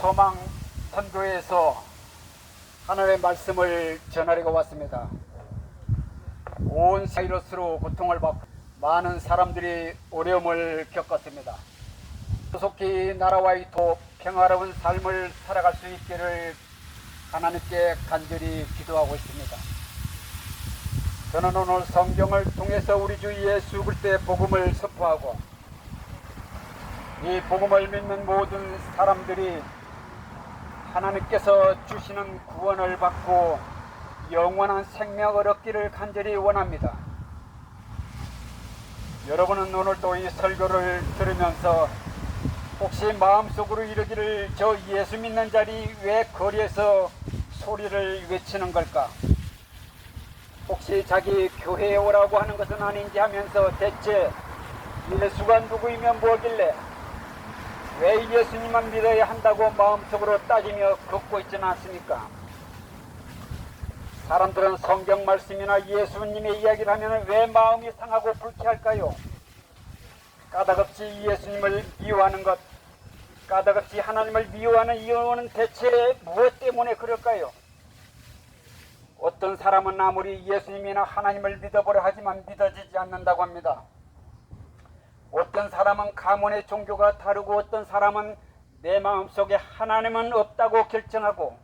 소망 선교에서 하나님의 말씀을 전하려고 왔습니다. 온 바이러스로 고통을 받고 많은 사람들이 어려움을 겪었습니다. 조속히 나라와 이토록 평화로운 삶을 살아갈 수 있기를 하나님께 간절히 기도하고 있습니다. 저는 오늘 성경을 통해서 우리 주 예수 그리스도의 복음을 선포하고 이 복음을 믿는 모든 사람들이 하나님께서 주시는 구원을 받고 영원한 생명을 얻기를 간절히 원합니다. 여러분은 오늘도 이 설교를 들으면서 혹시 마음속으로 이르기를 저 예수 믿는 자리 왜 거리에서 소리를 외치는 걸까? 혹시 자기 교회에 오라고 하는 것은 아닌지 하면서 대체 예수가 누구이면 뭐길래 왜 예수님만 믿어야 한다고 마음속으로 따지며 걷고 있지는 않습니까? 사람들은 성경 말씀이나 예수님의 이야기를 하면 왜 마음이 상하고 불쾌할까요? 까닭없이 예수님을 미워하는 것, 까닭없이 하나님을 미워하는 이유는 대체 무엇 때문에 그럴까요? 어떤 사람은 아무리 예수님이나 하나님을 믿어보려 하지만 믿어지지 않는다고 합니다. 어떤 사람은 가문의 종교가 다르고 어떤 사람은 내 마음속에 하나님은 없다고 결정하고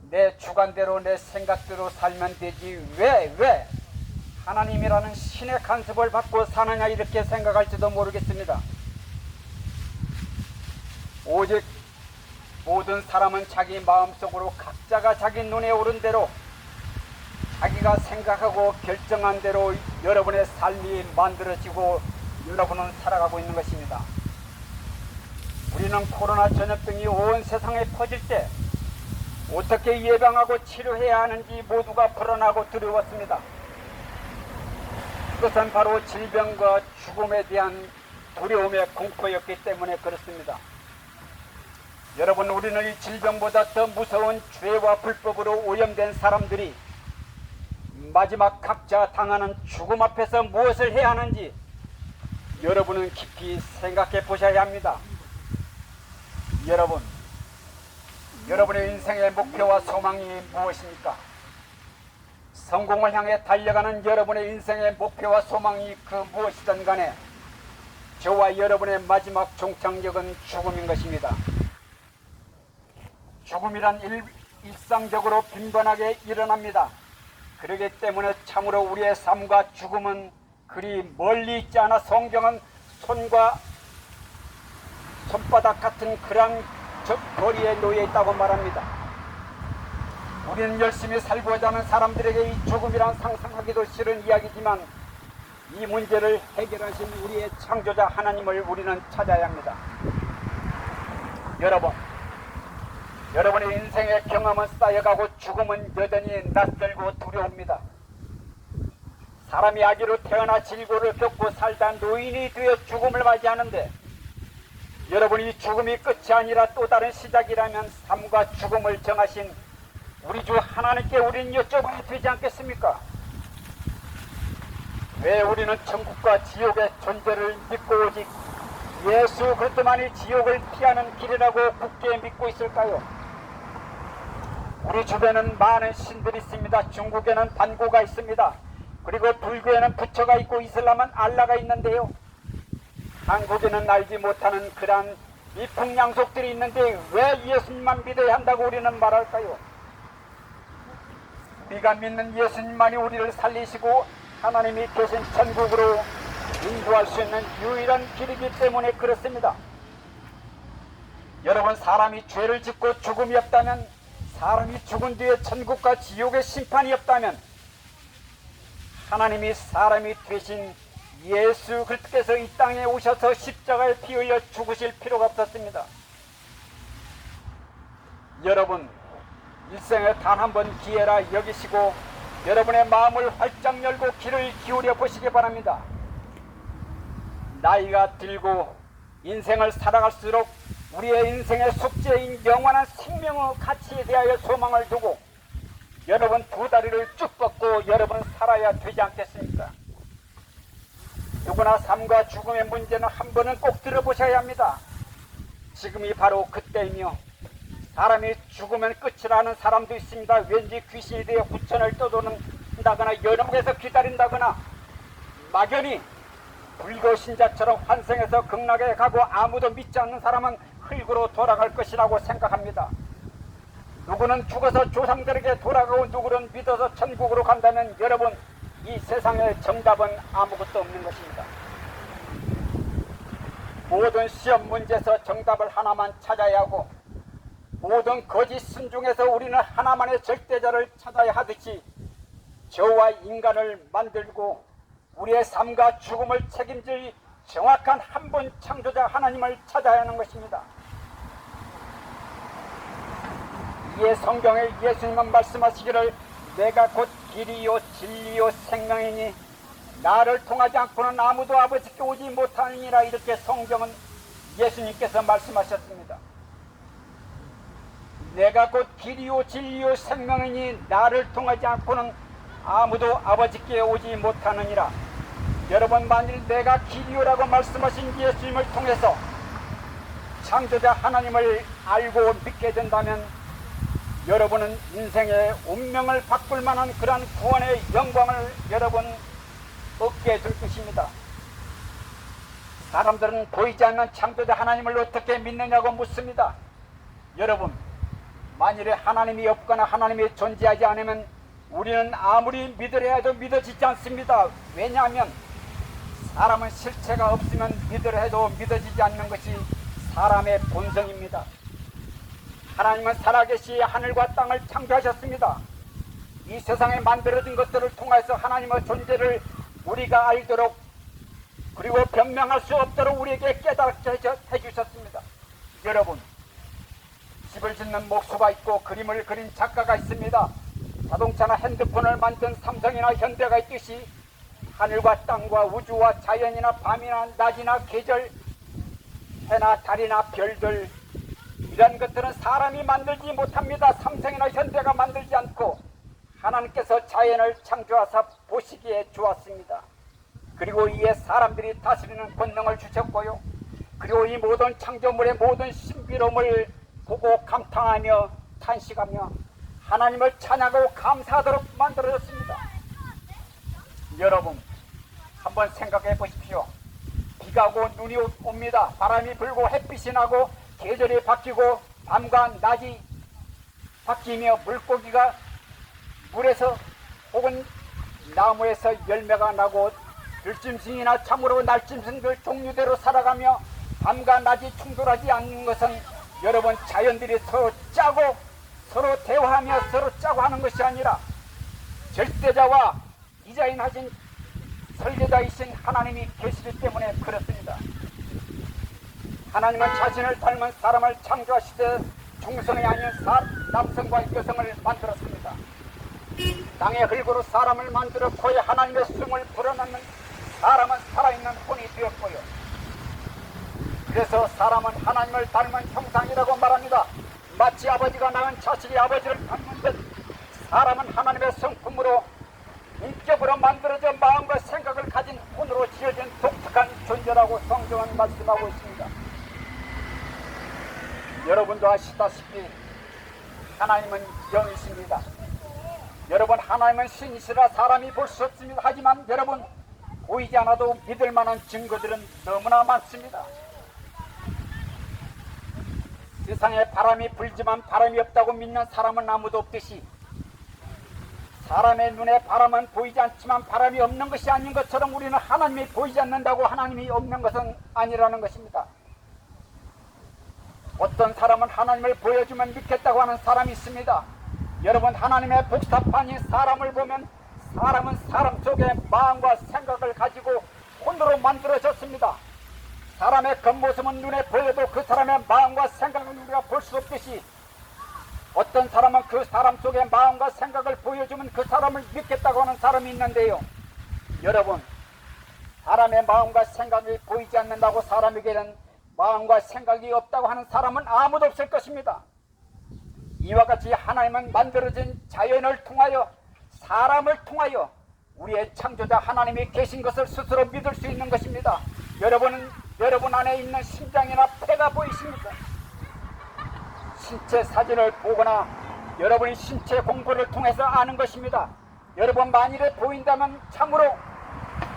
내 주관대로 내 생각대로 살면 되지 왜 하나님이라는 신의 간섭을 받고 사느냐 이렇게 생각할지도 모르겠습니다. 오직 모든 사람은 자기 마음속으로 각자가 자기 눈에 오른 대로 자기가 생각하고 결정한 대로 여러분의 삶이 만들어지고 여러분은 살아가고 있는 것입니다. 우리는 코로나 전염병이 온 세상에 퍼질 때 어떻게 예방하고 치료해야 하는지 모두가 불안하고 두려웠습니다. 그것은 바로 질병과 죽음에 대한 두려움의 공포였기 때문에 그렇습니다. 여러분, 우리는 이 질병보다 더 무서운 죄와 불법으로 오염된 사람들이 마지막 각자 당하는 죽음 앞에서 무엇을 해야 하는지 여러분은 깊이 생각해 보셔야 합니다. 여러분의 인생의 목표와 소망이 무엇입니까? 성공을 향해 달려가는 여러분의 인생의 목표와 소망이 그 무엇이든 간에 저와 여러분의 마지막 종착역은 죽음인 것입니다. 죽음이란 일상적으로 빈번하게 일어납니다. 그렇기 때문에 참으로 우리의 삶과 죽음은 그리 멀리 있지 않아 성경은 손과 손바닥 같은 그런 거리에 놓여 있다고 말합니다. 우리는 열심히 살고자 하는 사람들에게 이 죽음이란 상상하기도 싫은 이야기지만 이 문제를 해결하신 우리의 창조자 하나님을 우리는 찾아야 합니다. 여러분의 인생의 경험은 쌓여가고 죽음은 여전히 낯설고 두려웁니다. 사람이 아기로 태어나 질고를 겪고 살다 노인이 되어 죽음을 맞이하는데 여러분이 죽음이 끝이 아니라 또 다른 시작이라면 삶과 죽음을 정하신 우리 주 하나님께 우리는 여쭤봐야 되지 않겠습니까? 왜 우리는 천국과 지옥의 존재를 믿고 오직 예수 그리스도만이 지옥을 피하는 길이라고 굳게 믿고 있을까요? 우리 주변에는 많은 신들이 있습니다. 중국에는 반고가 있습니다. 그리고 불교에는 부처가 있고 이슬람은 알라가 있는데요. 한국에는 알지 못하는 그러한 미풍양속들이 있는데 왜 예수님만 믿어야 한다고 우리는 말할까요? 우리가 믿는 예수님만이 우리를 살리시고 하나님이 계신 천국으로 인도할 수 있는 유일한 길이기 때문에 그렇습니다. 여러분, 사람이 죄를 짓고 죽음이 없다면, 사람이 죽은 뒤에 천국과 지옥의 심판이 없다면 하나님이 사람이 되신 예수 그리스도께서 이 땅에 오셔서 십자가에 피 흘려 죽으실 필요가 없었습니다. 여러분, 일생에 단 한 번 기회라 여기시고 여러분의 마음을 활짝 열고 귀를 기울여 보시기 바랍니다. 나이가 들고 인생을 살아갈수록 우리의 인생의 숙제인 영원한 생명의 가치에 대하여 소망을 두고 여러분 두 다리를 쭉 뻗고 여러분 살아야 되지 않겠습니까? 누구나 삶과 죽음의 문제는 한 번은 꼭 들어보셔야 합니다. 지금이 바로 그때이며 사람이 죽으면 끝이라는 사람도 있습니다. 왠지 귀신이 되어 후천을 떠도는다거나 연옥에서 기다린다거나 막연히 불교신자처럼 환생해서 극락에 가고 아무도 믿지 않는 사람은 흙으로 돌아갈 것이라고 생각합니다. 누구는 죽어서 조상들에게 돌아가고 누구는 믿어서 천국으로 간다면 여러분, 이 세상에 정답은 아무것도 없는 것입니다. 모든 시험 문제에서 정답을 하나만 찾아야 하고 모든 거짓 순종에서 우리는 하나만의 절대자를 찾아야 하듯이 저와 인간을 만들고 우리의 삶과 죽음을 책임질 정확한 한 분 창조자 하나님을 찾아야 하는 것입니다. 이에 성경에 예수님은 말씀하시기를 내가 곧 길이요 진리요 생명이니 나를 통하지 않고는 아무도 아버지께 오지 못하느니라. 이렇게 성경은 예수님께서 말씀하셨습니다. 내가 곧 길이요 진리요 생명이니 나를 통하지 않고는 아무도 아버지께 오지 못하느니라. 여러분, 만일 내가 길이요라고 말씀하신 예수님을 통해서 창조자 하나님을 알고 믿게 된다면 여러분은 인생의 운명을 바꿀 만한 그러한 구원의 영광을 여러분 얻게 될 것입니다. 사람들은 보이지 않는 창조자 하나님을 어떻게 믿느냐고 묻습니다. 여러분, 만일에 하나님이 없거나 하나님이 존재하지 않으면 우리는 아무리 믿으려 해도 믿어지지 않습니다. 왜냐하면 사람은 실체가 없으면 믿으려 해도 믿어지지 않는 것이 사람의 본성입니다. 하나님은 살아계시 하늘과 땅을 창조하셨습니다. 이 세상에 만들어진 것들을 통해서 하나님의 존재를 우리가 알도록 그리고 변명할 수 없도록 우리에게 깨닫게 해주셨습니다. 여러분, 집을 짓는 목수가 있고 그림을 그린 작가가 있습니다. 자동차나 핸드폰을 만든 삼성이나 현대가 있듯이 하늘과 땅과 우주와 자연이나 밤이나 낮이나 계절, 해나 달이나 별들, 이런 것들은 사람이 만들지 못합니다. 삼성이나 현대가 만들지 않고 하나님께서 자연을 창조하사 보시기에 좋았습니다. 그리고 이에 사람들이 다스리는 권능을 주셨고요. 그리고 이 모든 창조물의 모든 신비로움을 보고 감탄하며 탄식하며 하나님을 찬양하고 감사하도록 만들어졌습니다. 여러분, 한번 생각해 보십시오. 비가 오고 눈이 옵니다. 바람이 불고 햇빛이 나고 계절이 바뀌고 밤과 낮이 바뀌며 물고기가 물에서 혹은 나무에서 열매가 나고 들짐승이나 참으로 날짐승들 종류대로 살아가며 밤과 낮이 충돌하지 않는 것은 여러분, 자연들이 서로 짜고 서로 대화하며 서로 짜고 하는 것이 아니라 절대자와 디자인하신 설계자이신 하나님이 계시기 때문에 그렇습니다. 하나님은 자신을 닮은 사람을 창조하시되 중성이 아닌 남성과 여성을 만들었습니다. 땅의 흙으로 사람을 만들어 코에 하나님의 숨을 불어넣는 사람은 살아있는 혼이 되었고요. 그래서 사람은 하나님을 닮은 형상이라고 말합니다. 마치 아버지가 낳은 자식이 아버지를 닮는 듯 사람은 하나님의 성품으로 인격으로 만들어져 마음과 생각을 가진 혼으로 지어진 독특한 존재라고 성경은 말씀하고 있습니다. 여러분도 아시다시피 하나님은 영이십니다. 여러분, 하나님은 신이시라 사람이 볼 수 없습니다. 하지만 여러분, 보이지 않아도 믿을 만한 증거들은 너무나 많습니다. 세상에 바람이 불지만 바람이 없다고 믿는 사람은 아무도 없듯이 사람의 눈에 바람은 보이지 않지만 바람이 없는 것이 아닌 것처럼 우리는 하나님이 보이지 않는다고 하나님이 없는 것은 아니라는 것입니다. 어떤 사람은 하나님을 보여주면 믿겠다고 하는 사람이 있습니다. 여러분, 하나님의 복사판이 사람을 보면 사람은 사람 속에 마음과 생각을 가지고 혼으로 만들어졌습니다. 사람의 겉모습은 눈에 보여도 그 사람의 마음과 생각을 우리가 볼 수 없듯이 어떤 사람은 그 사람 속에 마음과 생각을 보여주면 그 사람을 믿겠다고 하는 사람이 있는데요. 여러분, 사람의 마음과 생각이 보이지 않는다고 사람에게는 마음과 생각이 없다고 하는 사람은 아무도 없을 것입니다. 이와 같이 하나님은 만들어진 자연을 통하여 사람을 통하여 우리의 창조자 하나님이 계신 것을 스스로 믿을 수 있는 것입니다. 여러분 안에 있는 심장이나 폐가 보이십니까? 신체 사진을 보거나 여러분이 신체 공부를 통해서 아는 것입니다. 여러분 만일에 보인다면 참으로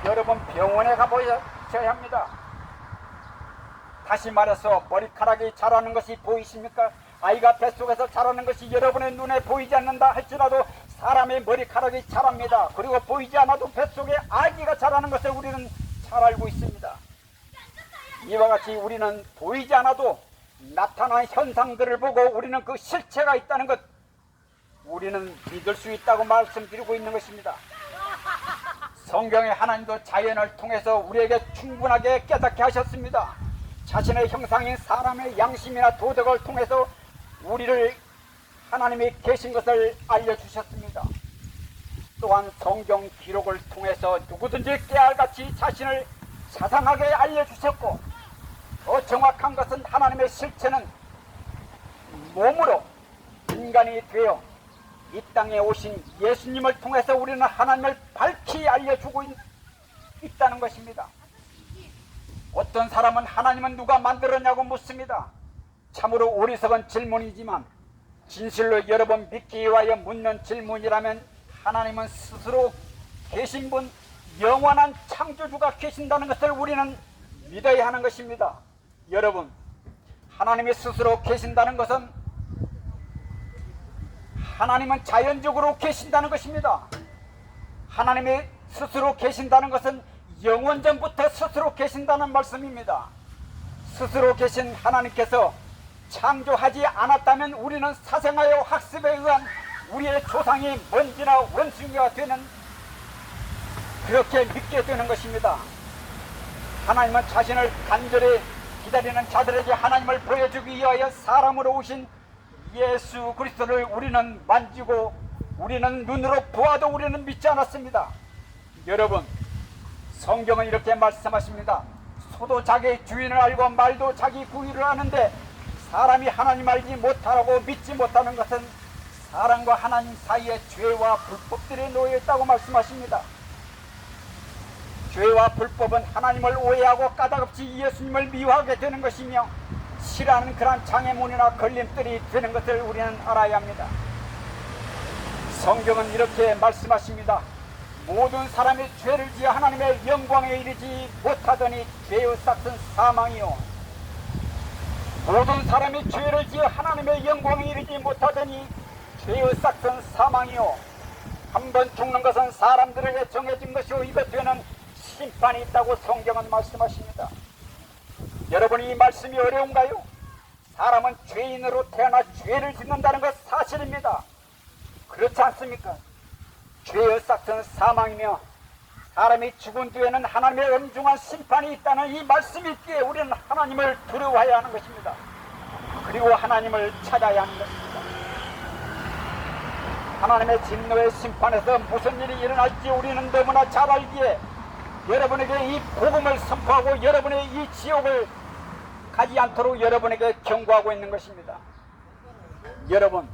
여러분 병원에 가보셔야 합니다. 다시 말해서 머리카락이 자라는 것이 보이십니까? 아이가 뱃속에서 자라는 것이 여러분의 눈에 보이지 않는다 할지라도 사람의 머리카락이 자랍니다. 그리고 보이지 않아도 뱃속에 아기가 자라는 것을 우리는 잘 알고 있습니다. 이와 같이 우리는 보이지 않아도 나타난 현상들을 보고 우리는 그 실체가 있다는 것, 우리는 믿을 수 있다고 말씀드리고 있는 것입니다. 성경에 하나님도 자연을 통해서 우리에게 충분하게 깨닫게 하셨습니다. 자신의 형상인 사람의 양심이나 도덕을 통해서 우리를 하나님이 계신 것을 알려주셨습니다. 또한 성경 기록을 통해서 누구든지 깨알같이 자신을 자상하게 알려주셨고, 더 정확한 것은 하나님의 실체는 몸으로 인간이 되어 이 땅에 오신 예수님을 통해서 우리는 하나님을 밝히 알려주고 있다는 것입니다. 어떤 사람은 하나님은 누가 만들었냐고 묻습니다. 참으로 어리석은 질문이지만 진실로 여러분 믿기 위하여 묻는 질문이라면 하나님은 스스로 계신 분, 영원한 창조주가 계신다는 것을 우리는 믿어야 하는 것입니다. 여러분, 하나님이 스스로 계신다는 것은 하나님은 자연적으로 계신다는 것입니다. 하나님이 스스로 계신다는 것은 영원전부터 스스로 계신다는 말씀입니다. 스스로 계신 하나님께서 창조하지 않았다면 우리는 사생하여 학습에 의한 우리의 조상이 먼지나 원숭이가 되는, 그렇게 믿게 되는 것입니다. 하나님은 자신을 간절히 기다리는 자들에게 하나님을 보여주기 위하여 사람으로 오신 예수 그리스도를 우리는 만지고 우리는 눈으로 보아도 우리는 믿지 않았습니다. 여러분, 성경은 이렇게 말씀하십니다. 소도 자기 주인을 알고 말도 자기 구유를 아는데 사람이 하나님 알지 못하라고 믿지 못하는 것은 사람과 하나님 사이에 죄와 불법들이 놓여 있다고 말씀하십니다. 죄와 불법은 하나님을 오해하고 까닭없이 예수님을 미워하게 되는 것이며 싫어하는 그런 장애물이나 걸림돌이 되는 것을 우리는 알아야 합니다. 성경은 이렇게 말씀하십니다. 모든 사람이 죄를 지어 하나님의 영광에 이르지 못하더니 죄의 싹은 사망이요, 모든 사람이 죄를 지어 하나님의 영광에 이르지 못하더니 죄의 싹은 사망이요, 한 번 죽는 것은 사람들에게 정해진 것이요 이것 뒤에는 심판이 있다고 성경은 말씀하십니다. 여러분, 이 말씀이 어려운가요? 사람은 죄인으로 태어나 죄를 짓는다는 것 사실입니다. 그렇지 않습니까? 죄의 싹은 사망이며 사람이 죽은 뒤에는 하나님의 엄중한 심판이 있다는 이 말씀이 있기에 우리는 하나님을 두려워해야 하는 것입니다. 그리고 하나님을 찾아야 하는 것입니다. 하나님의 진노의 심판에서 무슨 일이 일어날지 우리는 너무나 잘 알기에 여러분에게 이 복음을 선포하고 여러분의 이 지옥을 가지 않도록 여러분에게 경고하고 있는 것입니다. 여러분,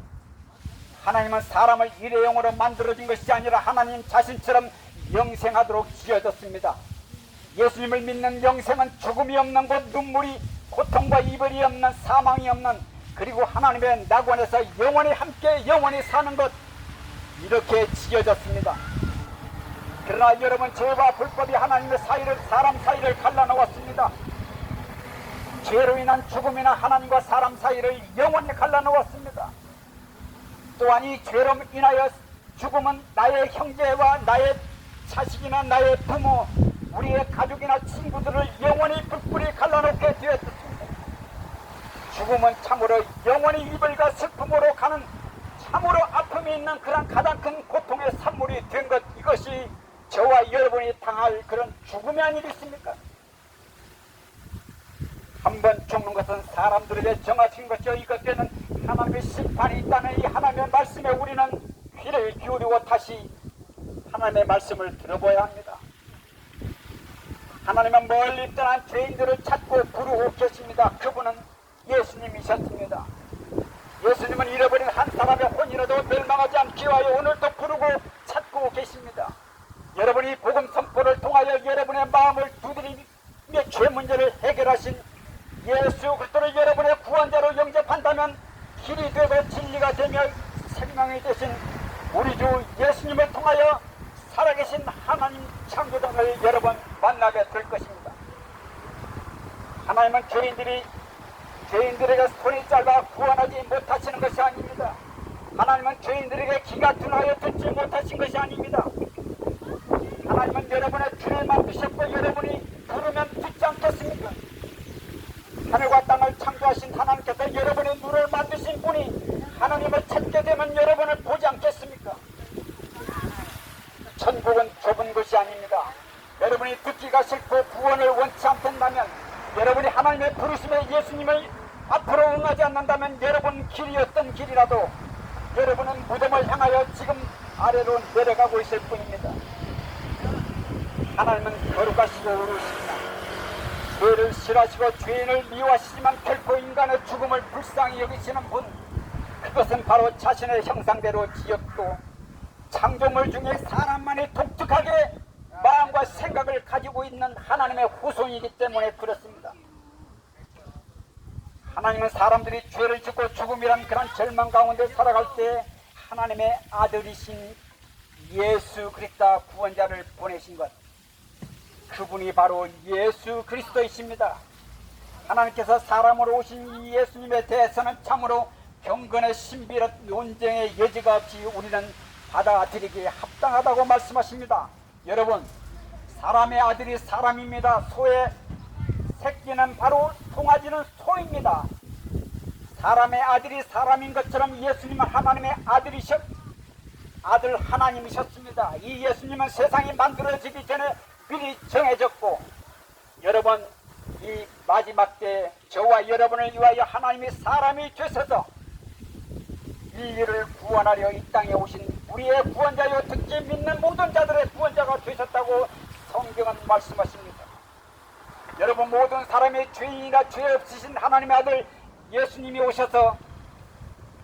하나님은 사람을 일회용으로 만들어진 것이 아니라 하나님 자신처럼 영생하도록 지어졌습니다. 예수님을 믿는 영생은 죽음이 없는 곳, 눈물이, 고통과 이별이 없는, 사망이 없는, 그리고 하나님의 낙원에서 영원히 함께 영원히 사는 것, 이렇게 지어졌습니다. 그러나 여러분, 죄와 불법이 하나님의 사이를, 사람 사이를 갈라놓았습니다. 죄로 인한 죽음이나 하나님과 사람 사이를 영원히 갈라놓았습니다. 또한 이 죄로 인하여 죽음은 나의 형제와 나의 자식이나 나의 부모, 우리의 가족이나 친구들을 영원히 불불이 갈라놓게 되었습니다. 죽음은 참으로 영원히 이별과 슬픔으로 가는, 참으로 아픔이 있는 그런 가장 큰 고통의 산물이 된 것, 이것이 저와 여러분이 당할 그런 죽음이 아니겠습니까? 한 번 죽는 것은 사람들에게 정하신 것이요 이것에는 하나님의 심판이 있다는 이 하나님의 말씀에 우리는 귀를 기울이고 다시 하나님의 말씀을 들어봐야 합니다. 하나님은 멀리 떠난 죄인들을 찾고 부르고 계십니다. 그분은 예수님이셨습니다. 예수님은 잃어버린 한 사람의 혼이라도 멸망하지 않기 위하여 오늘도 부르고 찾고 계십니다. 여러분이 복음 선포를 통하여 여러분의 마음을 두드리며 죄 문제를 해결하신 예수 그리스도를 여러분의 구원자로 영접한다면 길이 되고 진리가 되며 생명이 되신 우리 주 예수님을 통하여 살아계신 하나님 창조자를 여러 번 만나게 될 것입니다. 하나님은 죄인들에게 손이 짧아 구원하지 못하시는 것이 아닙니다. 하나님은 죄인들에게 기가 둔하여 듣지 못하신 것이 아닙니다. 하나님은 여러분의 귀를 만드셨고 여러분이 부르면 듣지 않겠습니까? 하늘과 땅을 창조하신 하나님께서 여러분의 눈을 만드신 분이 하나님을 찾게 되면 여러분을 보지 않겠습니까? 천국은 좁은 것이 아닙니다. 여러분이 듣기가 싫고 구원을 원치 않는다면, 여러분이 하나님의 부르심에 예수님을 앞으로 응하지 않는다면 여러분 길이 어떤 길이라도 여러분은 무덤을 향하여 지금 아래로 내려가고 있을 뿐입니다. 하나님은 거룩하시고 의로우십니다. 죄를 싫어하시고 죄인을 미워하시지만 결코 인간의 죽음을 불쌍히 여기시는 분, 그것은 바로 자신의 형상대로 지었고 창조물 중에 사람만이 독특하게 마음과 생각을 가지고 있는 하나님의 후손이기 때문에 그렇습니다. 하나님은 사람들이 죄를 짓고 죽음이란 그런 절망 가운데 살아갈 때 하나님의 아들이신 예수 그리스도 구원자를 보내신 것, 그분이 바로 예수 그리스도이십니다. 하나님께서 사람으로 오신 이 예수님에 대해서는 참으로 경건의 신비한 논쟁의 여지가 없이 우리는 받아들이기에 합당하다고 말씀하십니다. 여러분, 사람의 아들이 사람입니다. 소의 새끼는 바로 송아지는 소입니다. 사람의 아들이 사람인 것처럼 예수님은 하나님의 아들 하나님이셨습니다. 이 예수님은 세상이 만들어지기 전에 미리 정해졌고, 여러분, 이 마지막 때 저와 여러분을 위하여 하나님이 사람이 되셔서 인류를 구원하려 이 땅에 오신 우리의 구원자요, 특히 믿는 모든 자들의 구원자가 되셨다고 성경은 말씀하십니다. 여러분, 모든 사람의 죄인이나 죄 없으신 하나님의 아들 예수님이 오셔서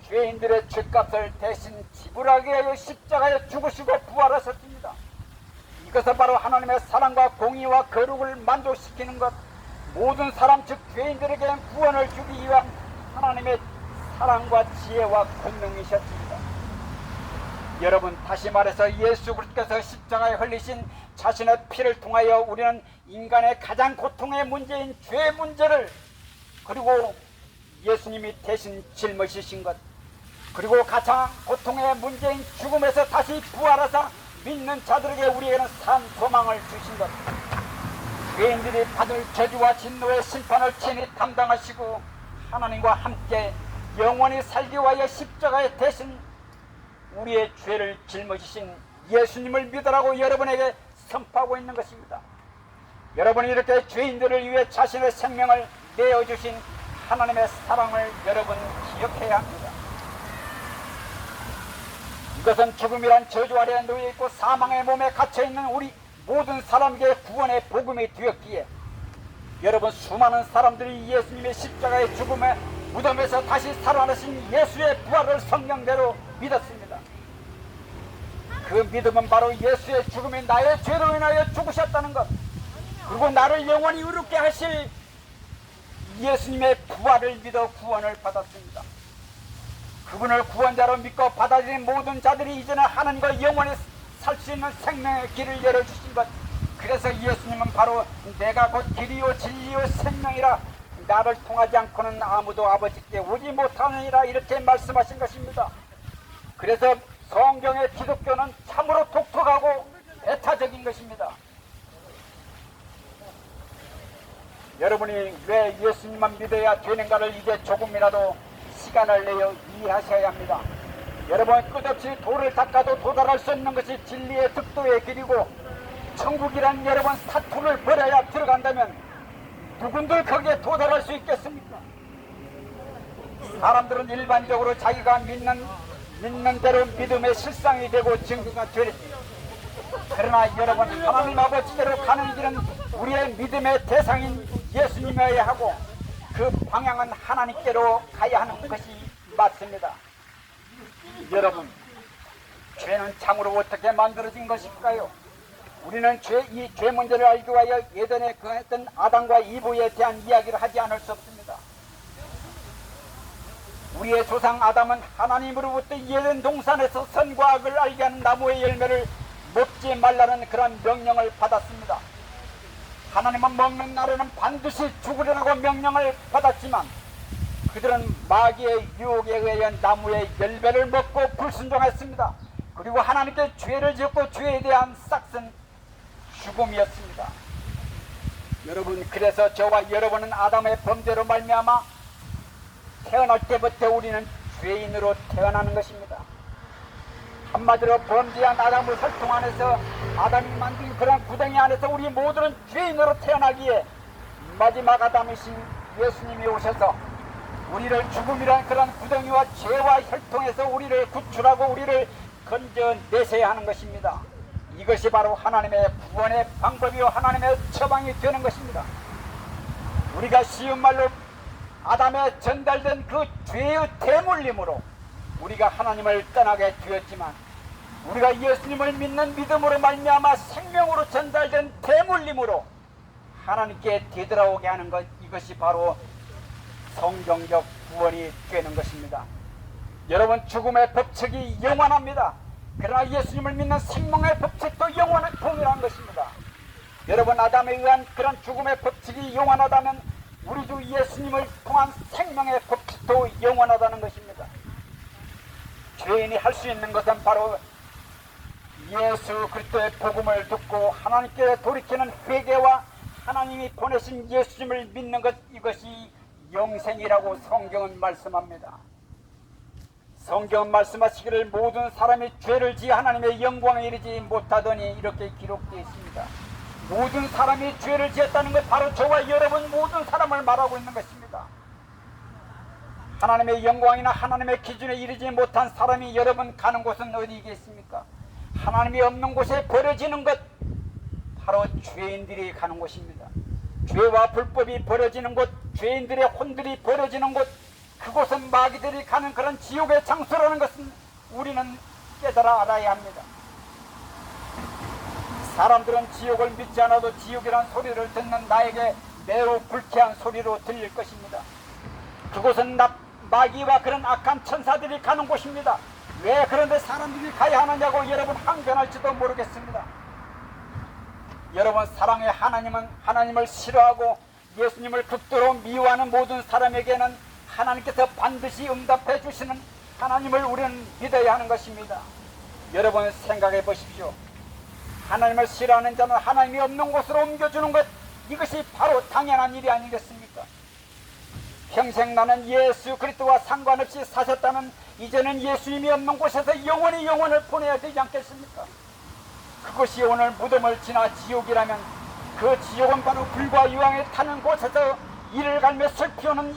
죄인들의 죄값을 대신 지불하게 하여 십자가에 죽으시고 부활하셨습니다. 이것은 바로 하나님의 사랑과 공의와 거룩을 만족시키는 것, 모든 사람 즉 죄인들에게 구원을 주기 위한 하나님의 사랑과 지혜와 권능이셨습니다. 여러분, 다시 말해서 예수 그리스도께서 십자가에 흘리신 자신의 피를 통하여 우리는 인간의 가장 고통의 문제인 죄 문제를, 그리고 예수님이 대신 짊어지신 것, 그리고 가장 고통의 문제인 죽음에서 다시 부활하사 믿는 자들에게 우리에게는 산 소망을 주신 것, 죄인들이 받을 저주와 진노의 심판을 친히 담당하시고 하나님과 함께 영원히 살기 위하여 십자가에 대신 우리의 죄를 짊어지신 예수님을 믿으라고 여러분에게 선포하고 있는 것입니다. 여러분이 이렇게 죄인들을 위해 자신의 생명을 내어주신 하나님의 사랑을 여러분 기억해야 합니다. 이것은 죽음이란 저주 아래 놓여 있고 사망의 몸에 갇혀 있는 우리 모든 사람에게 구원의 복음이 되었기에, 여러분, 수많은 사람들이 예수님의 십자가의 죽음에 무덤에서 다시 살아나신 예수의 부활을 성경대로 믿었습니다. 그 믿음은 바로 예수의 죽음이 나의 죄로 인하여 죽으셨다는 것, 그리고 나를 영원히 의롭게 하실 예수님의 부활을 믿어 구원을 받았습니다. 그분을 구원자로 믿고 받아들인 모든 자들이 이제는 하나님과 영원히 살 수 있는 생명의 길을 열어주신 것, 그래서 예수님은 바로 내가 곧 길이요 진리요 생명이라, 나를 통하지 않고는 아무도 아버지께 오지 못하느니라, 이렇게 말씀하신 것입니다. 그래서 성경의 기독교는 참으로 독특하고 배타적인 것입니다. 여러분이 왜 예수님만 믿어야 되는가를 이제 조금이라도 시간을 내어 이해하셔야 합니다. 여러분, 끝없이 돌을 닦아도 도달할 수 없는 것이 진리의 득도의 길이고, 천국이란 여러분 사투를 벌여야 들어간다면 누군들 거기에 도달할 수 있겠습니까? 사람들은 일반적으로 자기가 믿는 대로 믿음의 실상이 되고 증거가 되겠지. 그러나 여러분, 하나님 아버지께로 가는 길은 우리의 믿음의 대상인 예수님이어야 하고, 그 방향은 하나님께로 가야 하는 것이 맞습니다. 여러분, 죄는 참으로 어떻게 만들어진 것일까요? 우리는 이 죄 문제를 알기 위하여 예전에 그했던 아담과 이브에 대한 이야기를 하지 않을 수 없습니다. 우리의 조상 아담은 하나님으로부터 에덴 동산에서 선과 악을 알게 하는 나무의 열매를 먹지 말라는 그런 명령을 받았습니다. 하나님은 먹는 날에는 반드시 죽으리라고 명령을 받았지만 그들은 마귀의 유혹에 의해 나무의 열매를 먹고 불순종했습니다. 그리고 하나님께 죄를 지었고 죄에 대한 싹은 죽음이었습니다. 여러분, 그래서 저와 여러분은 아담의 범죄로 말미암아 태어날 때부터 우리는 죄인으로 태어나는 것입니다. 한마디로 범죄한 아담의 혈통 안에서 아담이 만든 그런 구덩이 안에서 우리 모두는 죄인으로 태어나기에 마지막 아담이신 예수님이 오셔서 우리를 죽음이란 그런 구덩이와 죄와 혈통에서 우리를 구출하고 우리를 건져내셔야 하는 것입니다. 이것이 바로 하나님의 구원의 방법이요 하나님의 처방이 되는 것입니다. 우리가 쉬운 말로 아담에 전달된 그 죄의 대물림으로 우리가 하나님을 떠나게 되었지만 우리가 예수님을 믿는 믿음으로 말미암아 생명으로 전달된 대물림으로 하나님께 되돌아오게 하는 것, 이것이 바로 성경적 구원이 되는 것입니다. 여러분, 죽음의 법칙이 영원합니다. 그러나 예수님을 믿는 생명의 법칙도 영원한 동일한 것입니다. 여러분, 아담에 의한 그런 죽음의 법칙이 영원하다면 우리 주 예수님을 통한 생명의 법칙도 영원하다는 것입니다. 죄인이 할 수 있는 것은 바로 예수 그리스도의 복음을 듣고 하나님께 돌이키는 회개와 하나님이 보내신 예수님을 믿는 것, 이것이 영생이라고 성경은 말씀합니다. 성경은 말씀하시기를 모든 사람이 죄를 지어 하나님의 영광에 이르지 못하더니 이렇게 기록되어 있습니다. 모든 사람이 죄를 지었다는 것, 바로 저와 여러분 모든 사람을 말하고 있는 것입니다. 하나님의 영광이나 하나님의 기준에 이르지 못한 사람이 여러분 가는 곳은 어디겠습니까? 하나님이 없는 곳에 버려지는 것, 바로 죄인들이 가는 곳입니다. 죄와 불법이 버려지는 곳, 죄인들의 혼들이 버려지는 곳, 그곳은 마귀들이 가는 그런 지옥의 장소라는 것은 우리는 깨달아 알아야 합니다. 사람들은 지옥을 믿지 않아도 지옥이란 소리를 듣는 나에게 매우 불쾌한 소리로 들릴 것입니다. 그곳은 마귀와 그런 악한 천사들이 가는 곳입니다. 왜 그런데 사람들이 가야 하느냐고 여러분 항변할지도 모르겠습니다. 여러분, 사랑의 하나님은 하나님을 싫어하고 예수님을 극도로 미워하는 모든 사람에게는 하나님께서 반드시 응답해 주시는 하나님을 우리는 믿어야 하는 것입니다. 여러분, 생각해 보십시오. 하나님을 싫어하는 자는 하나님이 없는 곳으로 옮겨주는 것, 이것이 바로 당연한 일이 아니겠습니까? 평생 나는 예수 그리스도와 상관없이 사셨다면 이제는 예수님이 없는 곳에서 영원히 영혼을 보내야 되지 않겠습니까? 그것이 오늘 무덤을 지나 지옥이라면 그 지옥은 바로 불과 유황에 타는 곳에서 이를 갈며 슬피우는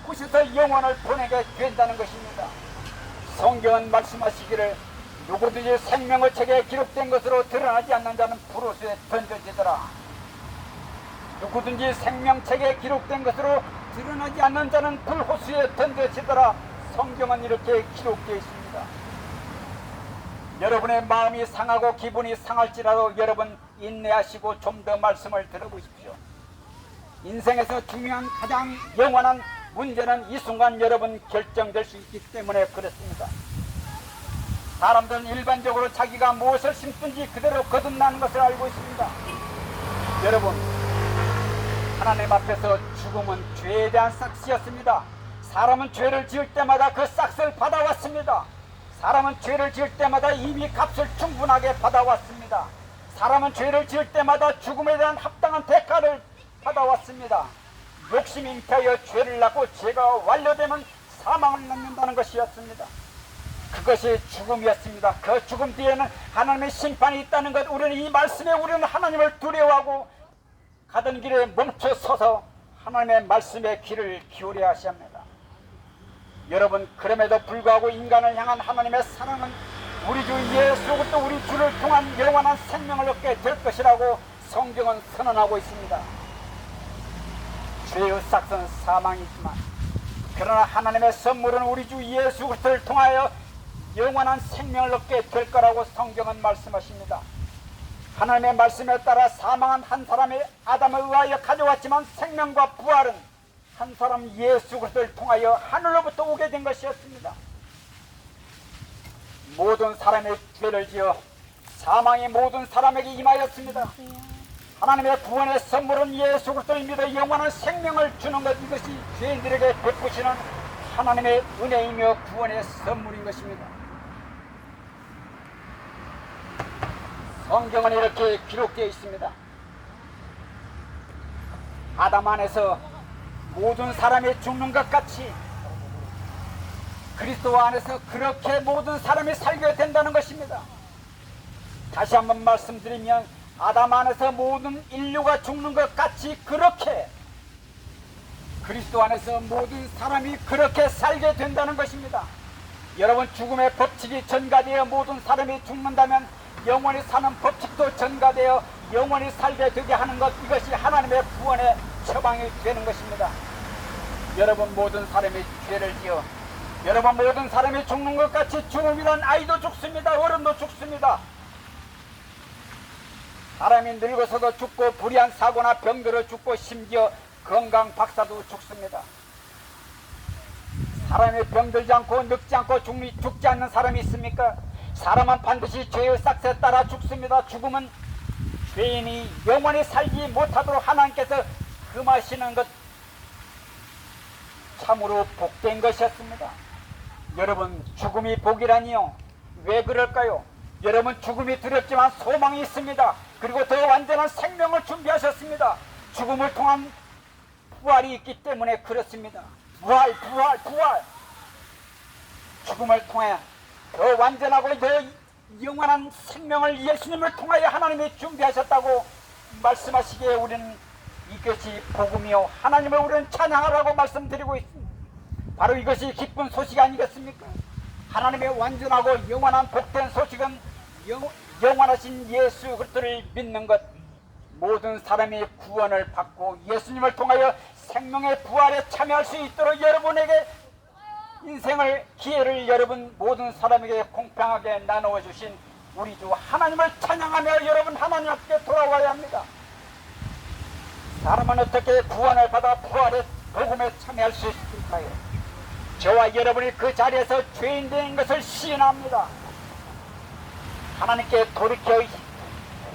곳에서 영혼을 보내게 된다는 것입니다. 성경은 말씀하시기를 누구든지 생명의 책에 기록된 것으로 드러나지 않는 자는 불호수에 던져지더라. 누구든지 생명책에 기록된 것으로 드러나지 않는 자는 불호수에 던져지더라. 성경은 이렇게 기록되어 있습니다. 여러분의 마음이 상하고 기분이 상할지라도 여러분 인내하시고 좀 더 말씀을 들어보십시오. 인생에서 중요한 가장 영원한 문제는 이 순간 여러분 결정될 수 있기 때문에 그렇습니다. 사람들은 일반적으로 자기가 무엇을 심든지 그대로 거듭나는 것을 알고 있습니다. 여러분, 하나님 앞에서 죽음은 죄에 대한 싹시였습니다. 사람은 죄를 지을 때마다 그 싹을 받아왔습니다. 사람은 죄를 지을 때마다 이미 값을 충분하게 받아왔습니다. 사람은 죄를 지을 때마다 죽음에 대한 합당한 대가를 받아왔습니다. 욕심이 잉태하여 죄를 낳고 죄가 완료되면 사망을 낳는다는 것이었습니다. 그것이 죽음이었습니다. 그 죽음 뒤에는 하나님의 심판이 있다는 것, 우리는 이 말씀에 우리는 하나님을 두려워하고 가던 길에 멈춰 서서 하나님의 말씀에 귀를 기울여야 합니다. 여러분, 그럼에도 불구하고 인간을 향한 하나님의 사랑은 우리 주 예수 그리스도 우리 주를 통한 영원한 생명을 얻게 될 것이라고 성경은 선언하고 있습니다. 죄의 싹은 사망이지만 그러나 하나님의 선물은 우리 주 예수 그리스도를 통하여 영원한 생명을 얻게 될 거라고 성경은 말씀하십니다. 하나님의 말씀에 따라 사망한 한 사람의 아담에 의하여 가져왔지만 생명과 부활은 한 사람 예수 그리스도를 통하여 하늘로부터 오게 된 것이었습니다. 모든 사람의 죄를 지어 사망이 모든 사람에게 임하였습니다. 하나님의 구원의 선물은 예수 그리스도를 믿어 영원한 생명을 주는 것, 이것이 죄인들에게 베푸시는 하나님의 은혜이며 구원의 선물인 것입니다. 성경은 이렇게 기록되어 있습니다. 아담 안에서 모든 사람이 죽는 것 같이 그리스도 안에서 그렇게 모든 사람이 살게 된다는 것입니다. 다시 한번 말씀드리면 아담 안에서 모든 인류가 죽는 것 같이 그렇게 그리스도 안에서 모든 사람이 그렇게 살게 된다는 것입니다. 여러분, 죽음의 법칙이 전가되어 모든 사람이 죽는다면 영원히 사는 법칙도 전가되어 영원히 살게 되게 하는 것, 이것이 하나님의 구원의 처방이 되는 것입니다. 여러분, 모든 사람이 죄를 지어 여러분 모든 사람이 죽는 것 같이 죽음이란 아이도 죽습니다. 어른도 죽습니다. 사람이 늙어서도 죽고 불의한 사고나 병들어 죽고 심지어 건강 박사도 죽습니다. 사람이 병들지 않고 늙지 않고 죽지 않는 사람이 있습니까? 사람은 반드시 죄의 싹에 따라 죽습니다. 죽음은 죄인이 영원히 살지 못하도록 하나님께서 금하시는 것, 참으로 복된 것이었습니다. 여러분, 죽음이 복이라니요? 왜 그럴까요? 여러분, 죽음이 두렵지만 소망이 있습니다. 그리고 더 완전한 생명을 준비하셨습니다. 죽음을 통한 부활이 있기 때문에 그렇습니다. 부활. 죽음을 통해 더 완전하고 더 영원한 생명을 예수님을 통하여 하나님이 준비하셨다고 말씀하시기에 우리는 이것이 복음이요 하나님을 우리는 찬양하라고 말씀드리고 있습니다. 바로 이것이 기쁜 소식 아니겠습니까? 하나님의 완전하고 영원한 복된 소식은 영원하신 예수 그리스도를 믿는 것, 모든 사람이 구원을 받고 예수님을 통하여 생명의 부활에 참여할 수 있도록 여러분에게 인생을, 기회를 여러분 모든 사람에게 공평하게 나누어 주신 우리 주 하나님을 찬양하며 여러분 하나님 앞에 돌아와야 합니다. 사람은 어떻게 구원을 받아 부활의 복음에 참여할 수 있을까요? 저와 여러분이 그 자리에서 죄인 된 것을 시인합니다. 하나님께 돌이켜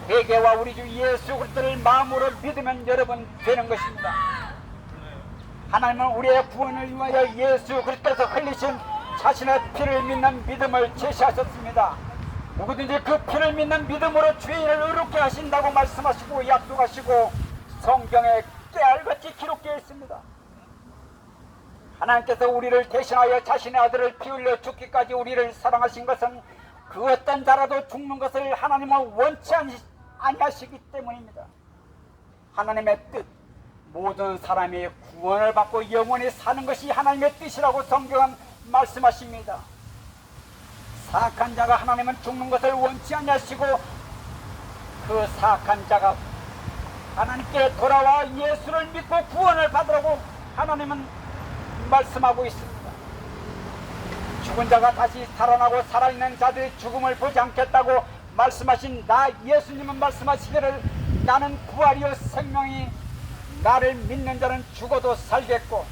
회개와 우리 주 예수 그리스도를 마음으로 믿으면 여러분 되는 것입니다. 하나님은 우리의 구원을 위하여 예수 그리스도께서 흘리신 자신의 피를 믿는 믿음을 제시하셨습니다. 누구든지 그 피를 믿는 믿음으로 죄인을 의롭게 하신다고 말씀하시고 약속하시고 성경에 깨알같이 기록되어 있습니다. 하나님께서 우리를 대신하여 자신의 아들을 피 흘려 죽기까지 우리를 사랑하신 것은 그 어떤 자라도 죽는 것을 하나님은 원치 아니하시기 때문입니다. 하나님의 뜻, 모든 사람이 구원을 받고 영원히 사는 것이 하나님의 뜻이라고 성경은 말씀하십니다. 사악한 자가 하나님은 죽는 것을 원치 아니하시고 그 사악한 자가 하나님께 돌아와 예수를 믿고 구원을 받으라고 하나님은 말씀하고 있습니다. 죽은 자가 다시 살아나고 살아있는 자들이 죽음을 보지 않겠다고 말씀하신 나 예수님은 말씀하시기를 나는 부활이요 생명이 나를 믿는 자는 죽어도 살겠고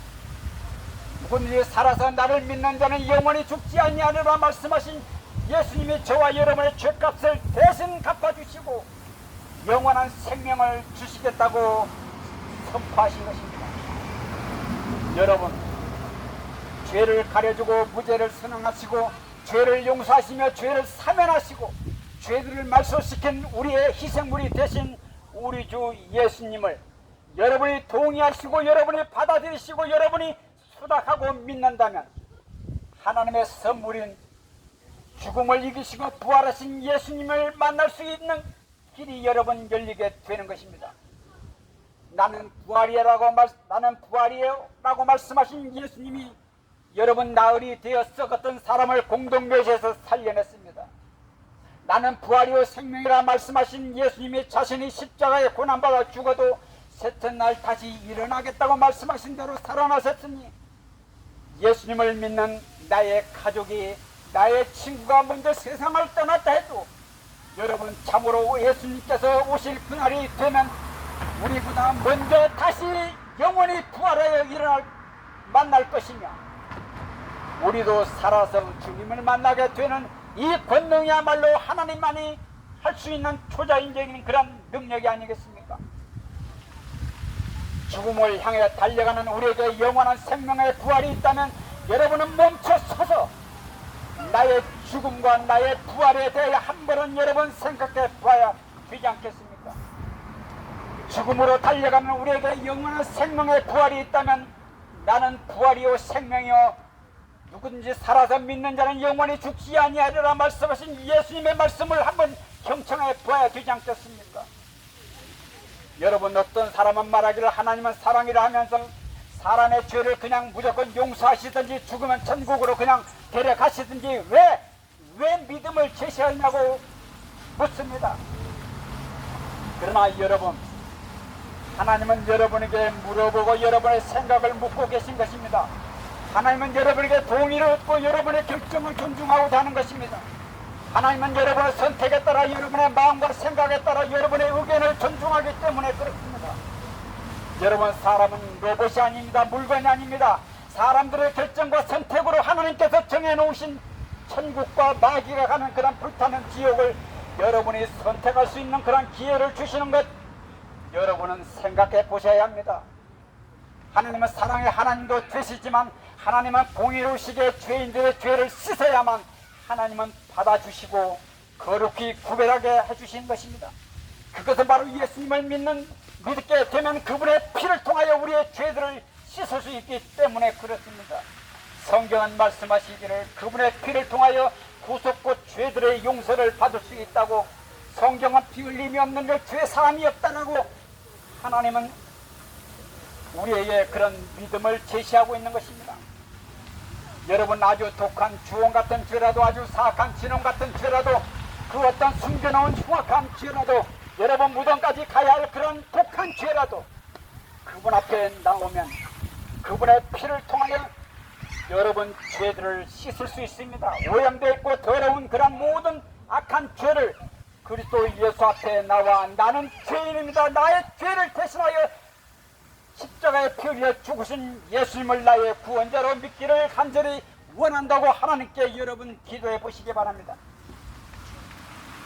누구든지 살아서 나를 믿는 자는 영원히 죽지 아니하리라 말씀하신 예수님이 저와 여러분의 죄값을 대신 갚아주시고 영원한 생명을 주시겠다고 선포하신 것입니다. 여러분, 죄를 가려주고 무죄를 선언하시고 죄를 용서하시며 죄를 사면하시고 죄들을 말소시킨 우리의 희생물이 되신 우리 주 예수님을 여러분이 동의하시고 여러분이 받아들이시고 여러분이 수락하고 믿는다면 하나님의 선물인 죽음을 이기시고 부활하신 예수님을 만날 수 있는 길이 여러분 열리게 되는 것입니다. 나는 부활이라고 말씀하신 예수님이 여러분 나으리 되어 썩었던 사람을 공동묘지에서 살려냈습니다. 나는 부활이요 생명이라 말씀하신 예수님이 자신이 십자가에 고난받아 죽어도 셋째 날 다시 일어나겠다고 말씀하신 대로 살아나셨으니 예수님을 믿는 나의 가족이 나의 친구가 먼저 세상을 떠났다 해도 여러분 참으로 예수님께서 오실 그날이 되면 우리보다 먼저 다시 영원히 부활하여 만날 것이며 우리도 살아서 주님을 만나게 되는 이 권능이야말로 하나님만이 할 수 있는 초자연적인 그런 능력이 아니겠습니까? 죽음을 향해 달려가는 우리에게 영원한 생명의 부활이 있다면 여러분은 멈춰서서 나의 죽음과 나의 부활에 대해 한 번은 여러분 생각해 봐야 되지 않겠습니까? 죽음으로 달려가는 우리에게 영원한 생명의 부활이 있다면 나는 부활이요 생명이요 누구든지 살아서 믿는 자는 영원히 죽지 아니하리라 말씀하신 예수님의 말씀을 한번 경청해 봐야 되지 않겠습니까? 여러분, 어떤 사람은 말하기를 하나님은 사랑이라 하면서 사람의 죄를 그냥 무조건 용서하시든지 죽으면 천국으로 그냥 데려가시든지 왜 믿음을 제시하냐고 묻습니다. 그러나 여러분, 하나님은 여러분에게 물어보고 여러분의 생각을 묻고 계신 것입니다. 하나님은 여러분에게 동의를 얻고 여러분의 결정을 존중하고자 하는 것입니다. 하나님은 여러분의 선택에 따라 여러분의 마음과 생각에 따라 여러분의 의견을 존중하기 때문에 그렇습니다. 여러분, 사람은 로봇이 아닙니다. 물건이 아닙니다. 사람들의 결정과 선택으로 하나님께서 정해놓으신 천국과 마귀가 가는 그런 불타는 지옥을 여러분이 선택할 수 있는 그런 기회를 주시는 것 여러분은 생각해 보셔야 합니다. 하나님은 사랑의 하나님도 되시지만 하나님은 공의로우시게 죄인들의 죄를 씻어야만 하나님은 받아주시고 거룩히 구별하게 해주신 것입니다. 그것은 바로 예수님을 믿게 되면 그분의 피를 통하여 우리의 죄들을 씻을 수 있기 때문에 그렇습니다. 성경은 말씀하시기를 그분의 피를 통하여 구속고 죄들의 용서를 받을 수 있다고, 성경은 피 흘림이 없는 그 죄 사함이 없다라고 하나님은 우리에게 그런 믿음을 제시하고 있는 것입니다. 여러분, 아주 독한 주홍 같은 죄라도, 아주 사악한 진홍 같은 죄라도, 그 어떤 숨겨놓은 흉악한 죄라도, 여러분 무덤까지 가야 할 그런 독한 죄라도 그분 앞에 나오면 그분의 피를 통하여 여러분 죄들을 씻을 수 있습니다. 오염되어 있고 더러운 그런 모든 악한 죄를 그리스도 예수 앞에 나와 나는 죄인입니다. 나의 죄를 대신하여 십자가에 피 흘려 죽으신 예수님을 나의 구원자로 믿기를 간절히 원한다고 하나님께 여러분 기도해 보시기 바랍니다.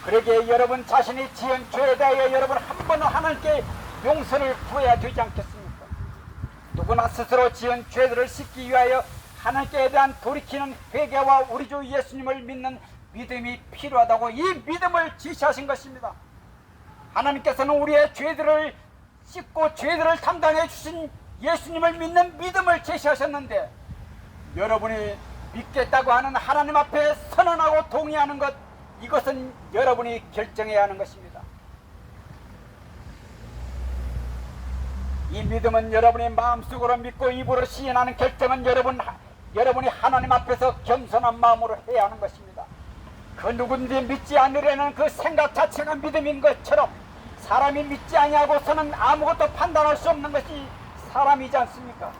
그러기에 여러분 자신이 지은 죄에 대하여 여러분 한 번은 하나님께 용서를 구해야 되지 않겠습니까? 누구나 스스로 지은 죄들을 씻기 위하여 하나님께 대한 돌이키는 회개와 우리 주 예수님을 믿는 믿음이 필요하다고 이 믿음을 지시하신 것입니다. 하나님께서는 우리의 죄들을 씻고 죄들을 담당해 주신 예수님을 믿는 믿음을 제시하셨는데 여러분이 믿겠다고 하는 하나님 앞에 선언하고 동의하는 것, 이것은 여러분이 결정해야 하는 것입니다. 이 믿음은 여러분이 마음속으로 믿고 입으로 시인하는 결정은 여러분이 하나님 앞에서 겸손한 마음으로 해야 하는 것입니다. 그 누군지 믿지 않으려는 그 생각 자체가 믿음인 것처럼 사람이 믿지 아니하고서는 아무것도 판단할 수 없는 것이 사람이지 않습니까?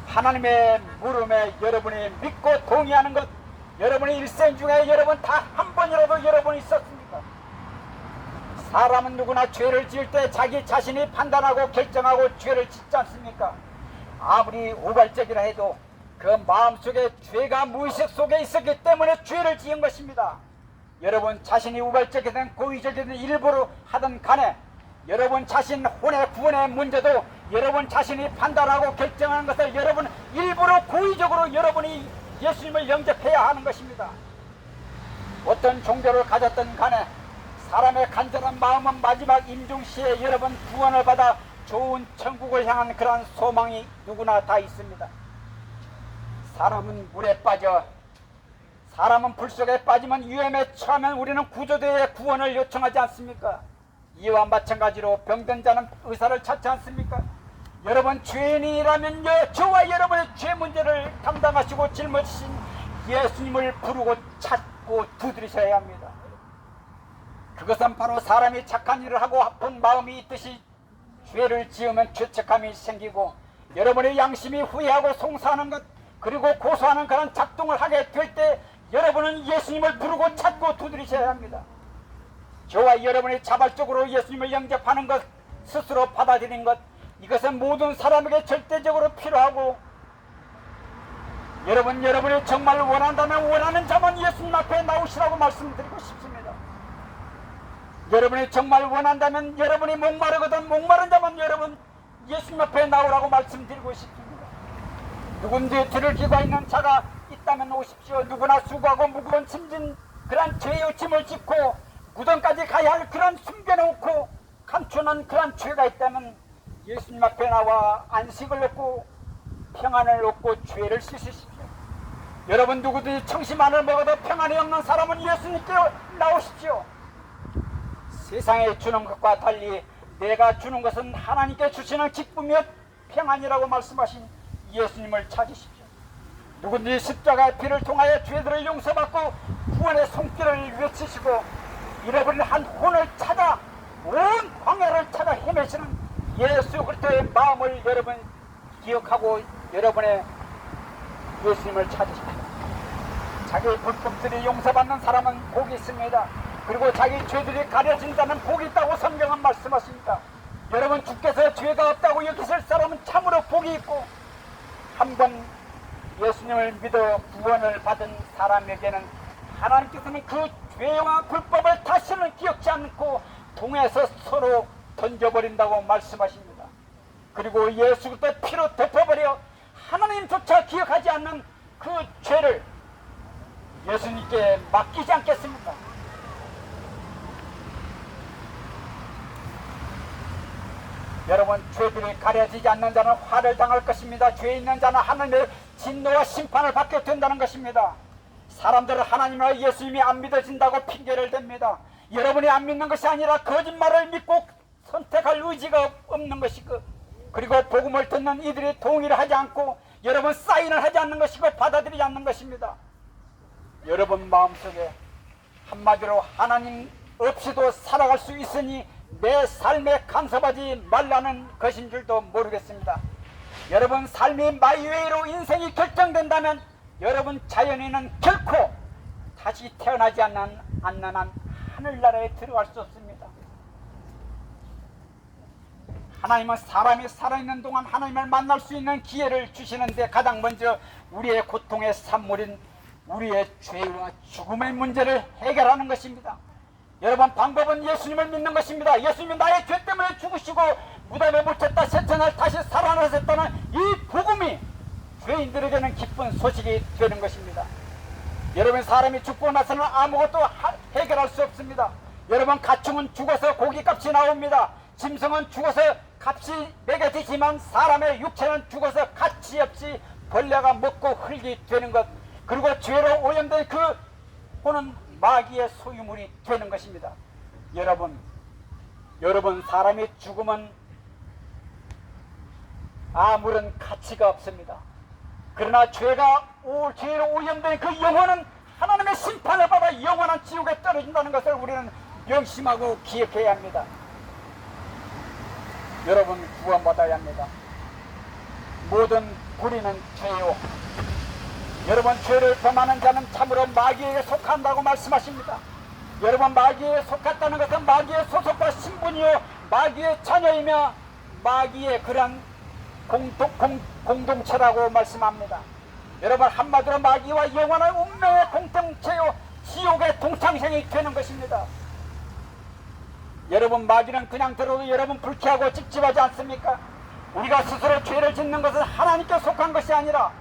하나님의 물음에 여러분이 믿고 동의하는 것, 여러분의 일생 중에 여러분 다 한 번이라도 여러분이 있었습니까? 사람은 누구나 죄를 지을 때 자기 자신이 판단하고 결정하고 죄를 짓지 않습니까? 아무리 우발적이라 해도 그 마음속에 죄가 무의식 속에 있었기 때문에 죄를 지은 것입니다. 여러분 자신이 우발적이든 고의적이든 일부러 하든 간에 여러분 자신 혼의 구원의 문제도 여러분 자신이 판단하고 결정하는 것을 여러분 일부러 고의적으로 여러분이 예수님을 영접해야 하는 것입니다. 어떤 종교를 가졌든 간에 사람의 간절한 마음은 마지막 임종시에 여러분 구원을 받아 좋은 천국을 향한 그러한 소망이 누구나 다 있습니다. 사람은 물에 빠져, 사람은 불 속에 빠지면 위험에 처하면 우리는 구조대의 구원을 요청하지 않습니까? 이와 마찬가지로 병든 자는 의사를 찾지 않습니까? 여러분 죄인이라면 저와 여러분의 죄 문제를 담당하시고 짊어지신 예수님을 부르고 찾고 두드리셔야 합니다. 그것은 바로 사람이 착한 일을 하고 아픈 마음이 있듯이 죄를 지으면 죄책감이 생기고 여러분의 양심이 후회하고 송사하는 것, 그리고 고소하는 그런 작동을 하게 될 때 여러분은 예수님을 부르고 찾고 두드리셔야 합니다. 저와 여러분이 자발적으로 예수님을 영접하는 것, 스스로 받아들인 것, 이것은 모든 사람에게 절대적으로 필요하고, 여러분이 정말 원한다면 원하는 자만 예수님 앞에 나오시라고 말씀드리고 싶습니다. 여러분이 정말 원한다면, 여러분이 목마르거든 목마른 자만 여러분 예수님 앞에 나오라고 말씀드리고 싶습니다. 누군지 들을 귀가 있는 자가 있다면 오십시오. 누구나 수고하고 무거운 짐진 그런 죄의 짐을 짚고 무덤까지 가야 할 그런 숨겨놓고 감추는 그런 죄가 있다면 예수님 앞에 나와 안식을 얻고 평안을 얻고 죄를 씻으십시오. 여러분 누구든지 청심환을 먹어도 평안이 없는 사람은 예수님께 나오십시오. 세상에 주는 것과 달리 내가 주는 것은 하나님께 주시는 기쁨이요 평안이라고 말씀하신 예수님을 찾으십시오. 누구든지 십자가의 피를 통하여 죄들을 용서받고 구원의 손길을 외치시고 잃어버린 한 혼을 찾아 온 광야를 찾아 헤매시는 예수 그리스도의 마음을 여러분 기억하고 여러분의 예수님을 찾으십시오. 자기 불법들이 용서받는 사람은 복이 있습니다. 그리고 자기 죄들이 가려진다는 복이 있다고 성경은 말씀하십니다. 여러분 주께서 죄가 없다고 여기실 사람은 참으로 복이 있고, 한번 예수님을 믿어 구원을 받은 사람에게는 하나님께서는 그 죄와 불법을 다시는 기억지 않고 동에서 서로 던져버린다고 말씀하십니다. 그리고 예수 그리스도의 피로 덮어버려 하나님조차 기억하지 않는 그 죄를 예수님께 맡기지 않겠습니까? 여러분 죄들이 가려지지 않는 자는 화를 당할 것입니다. 죄 있는 자는 하나님의 진노와 심판을 받게 된다는 것입니다. 사람들은 하나님과 예수님이 안 믿어진다고 핑계를 댑니다. 여러분이 안 믿는 것이 아니라 거짓말을 믿고 선택할 의지가 없는 것이고, 그리고 복음을 듣는 이들이 동의를 하지 않고 여러분 사인을 하지 않는 것이고 받아들이지 않는 것입니다. 여러분 마음속에 한마디로 하나님 없이도 살아갈 수 있으니 내 삶에 간섭하지 말라는 것인 줄도 모르겠습니다. 여러분 삶이 마이웨이로 인생이 결정된다면 여러분 자연인은 결코 다시 태어나지 않는 한 하늘나라에 들어갈 수 없습니다. 하나님은 사람이 살아있는 동안 하나님을 만날 수 있는 기회를 주시는데 가장 먼저 우리의 고통의 산물인 우리의 죄와 죽음의 문제를 해결하는 것입니다. 여러분 방법은 예수님을 믿는 것입니다. 예수님이 나의 죄 때문에 죽으시고 무덤에 묻혔다 셋째 날 다시 살아나셨다는 이 복음이 죄인들에게는 기쁜 소식이 되는 것입니다. 여러분 사람이 죽고 나서는 아무것도 해결할 수 없습니다. 여러분 가축은 죽어서 고기값이 나옵니다. 짐승은 죽어서 값이 매겨지지만 사람의 육체는 죽어서 가치 없이 벌레가 먹고 흙이 되는 것, 그리고 죄로 오염된 그 혼은 마귀의 소유물이 되는 것입니다. 여러분 사람이 죽으면 아무런 가치가 없습니다. 그러나 죄로 오염된 그 영혼은 하나님의 심판을 받아 영원한 지옥에 떨어진다는 것을 우리는 명심하고 기억해야 합니다. 여러분 구원받아야 합니다. 모든 불의는 죄요. 여러분 죄를 범하는 자는 참으로 마귀에게 속한다고 말씀하십니다. 여러분 마귀에 속했다는 것은 마귀의 소속과 신분이요 마귀의 자녀이며 마귀의 그런 공동체라고 말씀합니다. 여러분 한마디로 마귀와 영원한 운명의 공동체요 지옥의 동창생이 되는 것입니다. 여러분 마귀는 그냥 들어도 여러분 불쾌하고 찝찝하지 않습니까? 우리가 스스로 죄를 짓는 것은 하나님께 속한 것이 아니라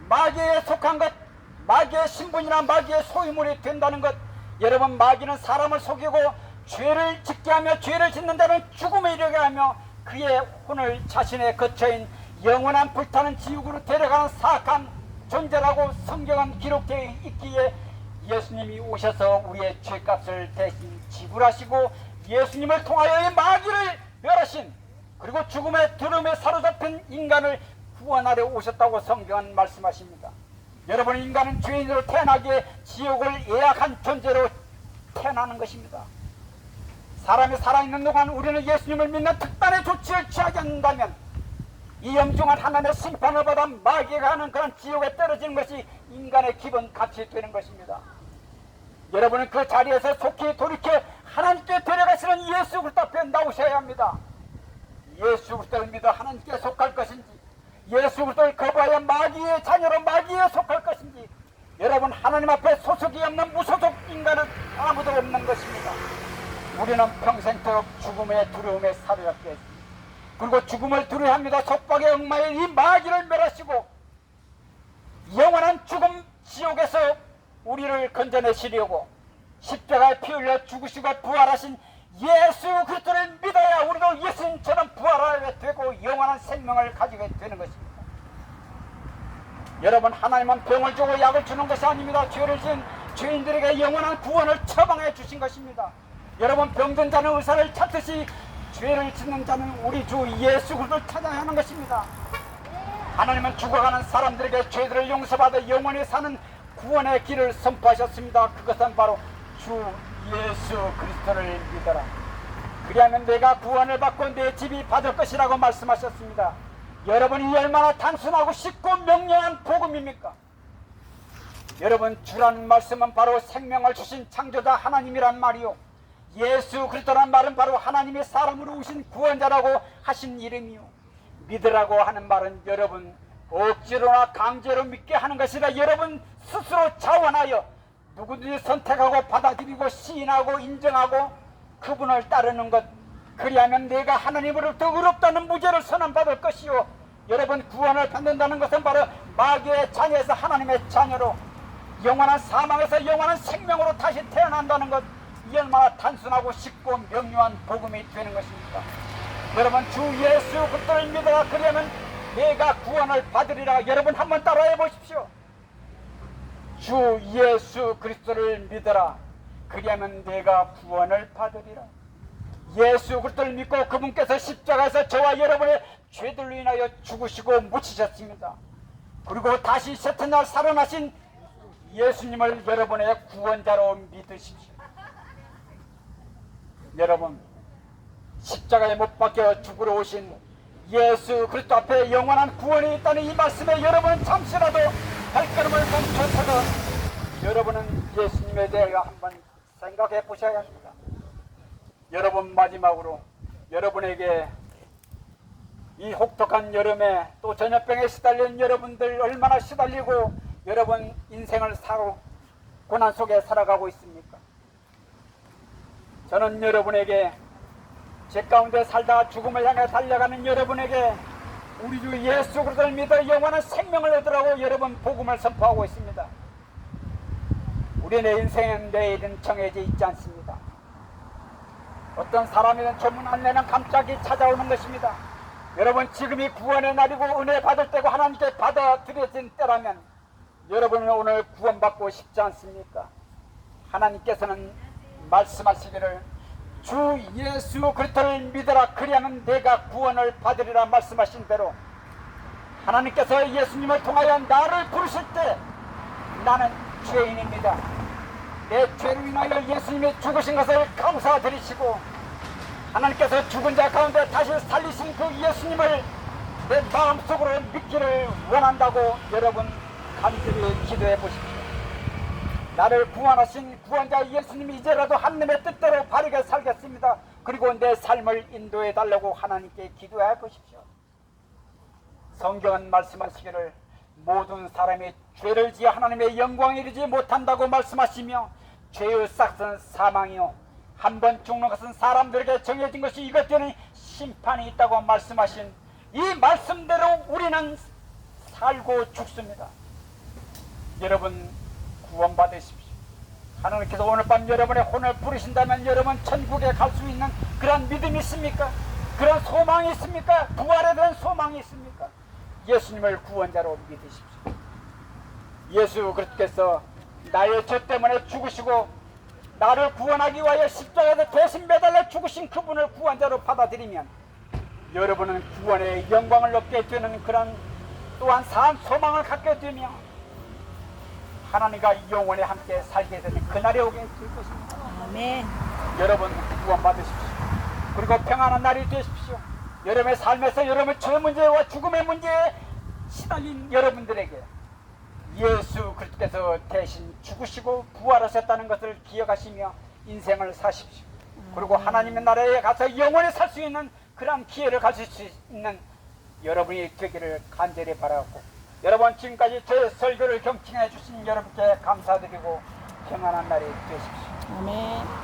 마귀에 속한 것, 마귀의 신분이나 마귀의 소유물이 된다는 것. 여러분 마귀는 사람을 속이고 죄를 짓게 하며 죄를 짓는 데는 죽음에 이르게 하며 그의 혼을 자신의 거처인 영원한 불타는 지옥으로 데려가는 사악한 존재라고 성경은 기록되어 있기에 예수님이 오셔서 우리의 죄값을 대신 지불하시고 예수님을 통하여 이 마귀를 멸하신, 그리고 죽음의 두름에 사로잡힌 인간을 구원하려 오셨다고 성경은 말씀하십니다. 여러분 인간은 죄인으로 태어나기에 지옥을 예약한 존재로 태어나는 것입니다. 사람이 살아있는 동안 우리는 예수님을 믿는 특단의 조치를 취하지 않는다면 이 엄중한 하나님의 심판을 받아 마귀가 하는 그런 지옥에 떨어지는 것이 인간의 기본 가치 되는 것입니다. 여러분은 그 자리에서 속히 돌이켜 하나님께 데려가시는 예수 그리스도 앞에 나오셔야 합니다. 예수 그리스도를 믿어 하나님께 속할 것인지, 예수 그리스도를 거부하여 마귀의 자녀로 마귀에 속할 것인지, 여러분, 하나님 앞에 소속이 없는 무소속 인간은 아무도 없는 것입니다. 우리는 평생토록 죽음의 두려움에 살아왔게 했습니다. 그리고 죽음을 두려워합니다. 속박의 엉망에 이 마귀를 멸하시고 영원한 죽음 지옥에서 우리를 건져내시려고 십자가에 피 흘려 죽으시고 부활하신 예수 그리스도를 믿어야 우리도 예수님처럼 부활하게 되고 영원한 생명을 가지게 되는 것입니다. 여러분, 하나님은 병을 주고 약을 주는 것이 아닙니다. 죄를 지은 죄인들에게 영원한 구원을 처방해 주신 것입니다. 여러분, 병든 자는 의사를 찾듯이 죄를 짓는 자는 우리 주 예수 그리스도를 찾아야 하는 것입니다. 하나님은 죽어가는 사람들에게 죄들을 용서받아 영원히 사는 구원의 길을 선포하셨습니다. 그것은 바로 주 예수 그리스도를 믿어라. 그리하면 내가 구원을 받고 내 집이 받을 것이라고 말씀하셨습니다. 여러분이 얼마나 단순하고 쉽고 명료한 복음입니까? 여러분, 주라는 말씀은 바로 생명을 주신 창조자 하나님이란 말이요, 예수 그리스도란 말은 바로 하나님이 사람으로 오신 구원자라고 하신 이름이요, 믿으라고 하는 말은 여러분 억지로나 강제로 믿게 하는 것이라 여러분 스스로 자원하여 누구든지 선택하고 받아들이고 시인하고 인정하고 그분을 따르는 것, 그리하면 내가 하나님으로부터 의롭다는 무죄를 선언받을 것이요, 여러분 구원을 받는다는 것은 바로 마귀의 자녀에서 하나님의 자녀로 영원한 사망에서 영원한 생명으로 다시 태어난다는 것, 이 얼마나 단순하고 쉽고 명료한 복음이 되는 것입니까? 여러분, 주 예수 그리스도를 믿어라. 그러면 내가 구원을 받으리라. 여러분 한번 따라해 보십시오. 주 예수 그리스도를 믿어라. 그리하면 내가 구원을 받으리라. 예수 그리스도를 믿고 그분께서 십자가에서 저와 여러분의 죄들로 인하여 죽으시고 묻히셨습니다. 그리고 다시 셋째 날 살아나신 예수님을 여러분의 구원자로 믿으십시오. 여러분, 십자가에 못 박혀 죽으러 오신 예수 그리스도 앞에 영원한 구원이 있다는 이 말씀에 여러분은 잠시라도 발걸음을 멈춰서서 여러분은 예수님에 대해 한번 생각해 보셔야 합니다. 여러분, 마지막으로 여러분에게 이 혹독한 여름에 또 전염병에 시달린 여러분들 얼마나 시달리고 여러분 인생을 고난 속에 살아가고 있습니까? 저는 여러분에게 제 가운데 살다가 죽음을 향해 달려가는 여러분에게 우리 주 예수 그리스도를 믿어 영원한 생명을 얻으라고 여러분 복음을 선포하고 있습니다. 우리의 인생은 내일은 정해져 있지 않습니다. 어떤 사람이든 조문 안내는 갑자기 찾아오는 것입니다. 여러분, 지금이 구원의 날이고 은혜 받을 때고 하나님께 받아들여진 때라면 여러분은 오늘 구원받고 싶지 않습니까? 하나님께서는 말씀하시기를 주 예수 그리스도를 믿어라. 그리하면 내가 구원을 받으리라 말씀하신 대로 하나님께서 예수님을 통하여 나를 부르실 때 나는 죄인입니다. 내 죄로 인하여 예수님이 죽으신 것을 감사드리시고 하나님께서 죽은 자 가운데 다시 살리신 그 예수님을 내 마음속으로 믿기를 원한다고 여러분 간절히 기도해 보십시오. 나를 구원하신 구원자 예수님이 이제라도 하나님의 뜻대로 바르게 살겠습니다. 그리고 내 삶을 인도해 달라고 하나님께 기도해 보십시오. 성경은 말씀하시기를 모든 사람이 죄를 지어 하나님의 영광에 이르지 못한다고 말씀하시며 죄의 싹은 사망이요 한 번 죽는 것은 사람들에게 정해진 것이 이것들은 심판이 있다고 말씀하신 이 말씀대로 우리는 살고 죽습니다. 여러분 구원받으십시오. 하나님께서 오늘 밤 여러분의 혼을 부르신다면 여러분 천국에 갈 수 있는 그런 믿음이 있습니까? 그런 소망이 있습니까? 부활에 대한 소망이 있습니까? 예수님을 구원자로 믿으십시오. 예수 그리스도께서 나의 죄 때문에 죽으시고 나를 구원하기 위하여 십자가에서 대신 매달려 죽으신 그분을 구원자로 받아들이면 여러분은 구원의 영광을 얻게 되는 그런 또한 산 소망을 갖게 되며 하나님과 영원히 함께 살게 되는 그날이 오게 될 것입니다. 아멘. 여러분 구원 받으십시오. 그리고 평안한 날이 되십시오. 여러분의 삶에서 여러분의 죄 문제와 죽음의 문제에 시달린 여러분들에게 예수 그리스도께서 대신 죽으시고 부활하셨다는 것을 기억하시며 인생을 사십시오. 그리고 하나님의 나라에 가서 영원히 살 수 있는 그런 기회를 가질 수 있는 여러분이 되기를 간절히 바라고, 여러분 지금까지 제 설교를 경청해 주신 여러분께 감사드리고 평안한 날이 되십시오. 아멘.